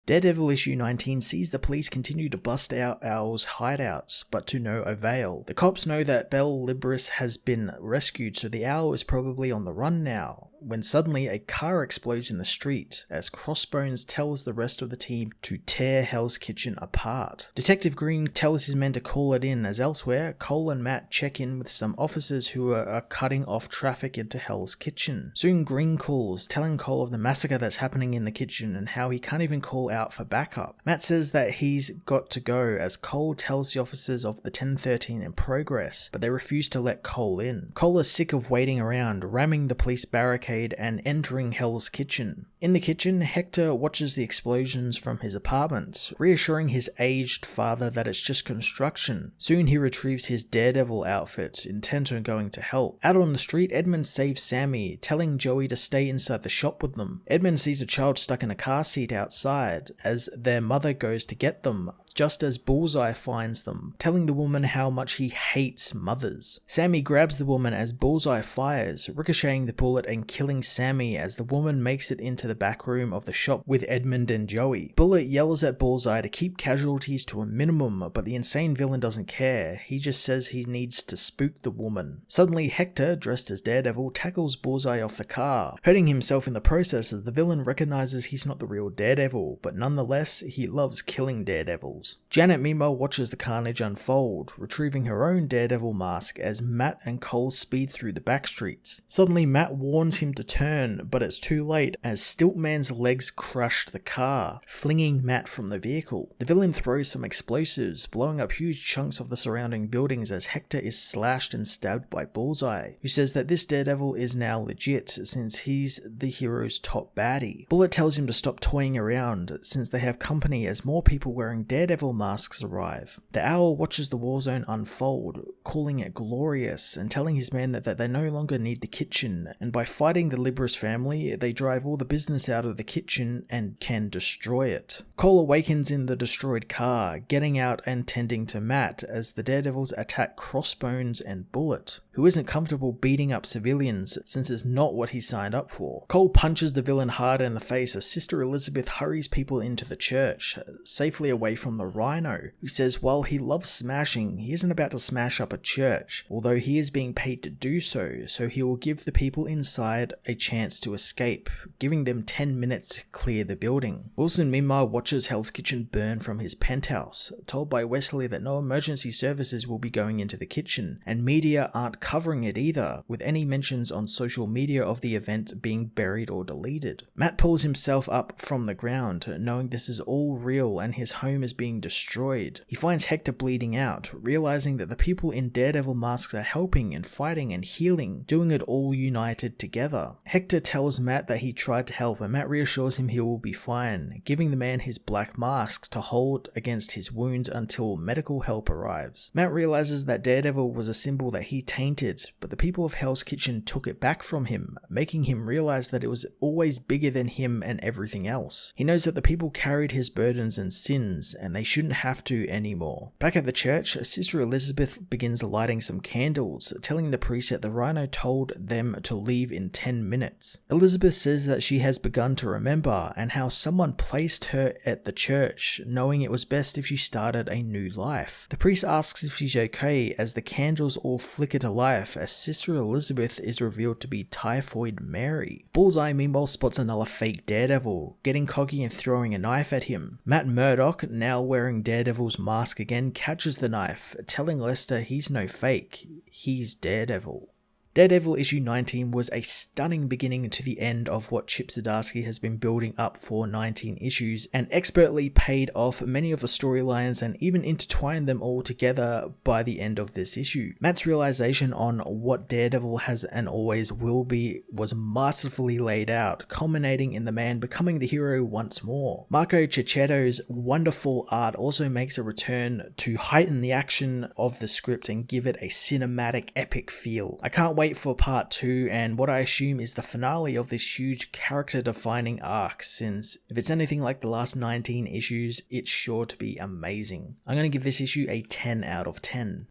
Daredevil issue 19 sees the police continue to bust out Owl's hideouts, but to no avail. The cops know that Belle Libris has been rescued, so the Owl is probably on the run now, when suddenly a car explodes in the street as Crossbones tells the rest of the team to tear Hell's Kitchen apart. Detective Green tells his men to call it in, as elsewhere, Cole and Matt check in with some officers who are cutting off traffic into Hell's Kitchen. Soon Green calls, telling Cole of the massacre that's happening in the kitchen and how he can't even call out for backup. Matt says that he's got to go, as Cole tells the officers of the 1013 in progress, but they refuse to let Cole in. Cole is sick of waiting around, ramming the police barricade and entering Hell's Kitchen. In the kitchen, Hector watches the explosions from his apartment, reassuring his aged father that it's just construction. Soon he retrieves his Daredevil outfit, intent on going to help. Out on the street, Edmund saves Sammy, telling Joey to stay inside the shop with them. Edmund sees a child stuck in a car seat outside as their mother goes to get them, just as Bullseye finds them, telling the woman how much he hates mothers. Sammy grabs the woman as Bullseye fires, ricocheting the bullet and killing Sammy as the woman makes it into the back room of the shop with Edmund and Joey. Bullet yells at Bullseye to keep casualties to a minimum, but the insane villain doesn't care. He just says he needs to spook the woman. Suddenly, Hector, dressed as Daredevil, tackles Bullseye off the car, hurting himself in the process as the villain recognizes he's not the real Daredevil, but nonetheless, he loves killing Daredevils. Janet meanwhile watches the carnage unfold, retrieving her own Daredevil mask as Matt and Cole speed through the back streets. Suddenly Matt warns him to turn, but it's too late as Stiltman's legs crushed the car, flinging Matt from the vehicle. The villain throws some explosives, blowing up huge chunks of the surrounding buildings as Hector is slashed and stabbed by Bullseye, who says that this Daredevil is now legit since he's the hero's top baddie. Bullet tells him to stop toying around since they have company as more people wearing Daredevil masks arrive. The Owl watches the war zone unfold, calling it glorious and telling his men that they no longer need the kitchen, and by fighting the Libris family, they drive all the business out of the kitchen and can destroy it. Cole awakens in the destroyed car, getting out and tending to Matt as the Daredevils attack Crossbones and Bullet, who isn't comfortable beating up civilians since it's not what he signed up for. Cole punches the villain hard in the face as Sister Elizabeth hurries people into the church, safely away from the Rhino, who says while he loves smashing, he isn't about to smash up a church, although he is being paid to do so, so he will give the people inside a chance to escape, giving them 10 minutes to clear the building. Wilson meanwhile watches Hell's Kitchen burn from his penthouse, told by Wesley that no emergency services will be going into the kitchen, and media aren't covering it either, with any mentions on social media of the event being buried or deleted. Matt pulls himself up from the ground, knowing this is all real and his home is being destroyed. He finds Hector bleeding out, realizing that the people in Daredevil masks are helping and fighting and healing, doing it all united together. Hector tells Matt that he tried to help and Matt reassures him he will be fine, giving the man his black mask to hold against his wounds until medical help arrives. Matt realizes that Daredevil was a symbol that he tainted, but the people of Hell's Kitchen took it back from him, making him realize that it was always bigger than him and everything else. He knows that the people carried his burdens and sins, and they shouldn't have to anymore. Back at the church, Sister Elizabeth begins lighting some candles, telling the priest that the Rhino told them to leave in 10 minutes. Elizabeth says that she has begun to remember, and how someone placed her at the church, knowing it was best if she started a new life. The priest asks if she's okay as the candles all flicker to life as Sister Elizabeth is revealed to be Typhoid Mary. Bullseye meanwhile spots another fake Daredevil, getting cocky and throwing a knife at him. Matt Murdock, now wearing Daredevil's mask again, catches the knife, telling Lester he's no fake, he's Daredevil. Daredevil issue 19 was a stunning beginning to the end of what Chip Zdarsky has been building up for 19 issues, and expertly paid off many of the storylines and even intertwined them all together by the end of this issue. Matt's realization on what Daredevil has and always will be was masterfully laid out, culminating in the man becoming the hero once more. Marco Cecchetto's wonderful art also makes a return to heighten the action of the script and give it a cinematic epic feel. I can't wait for part 2 and what I assume is the finale of this huge character defining arc, since if it's anything like the last 19 issues, it's sure to be amazing. I'm going to give this issue a 10 out of 10.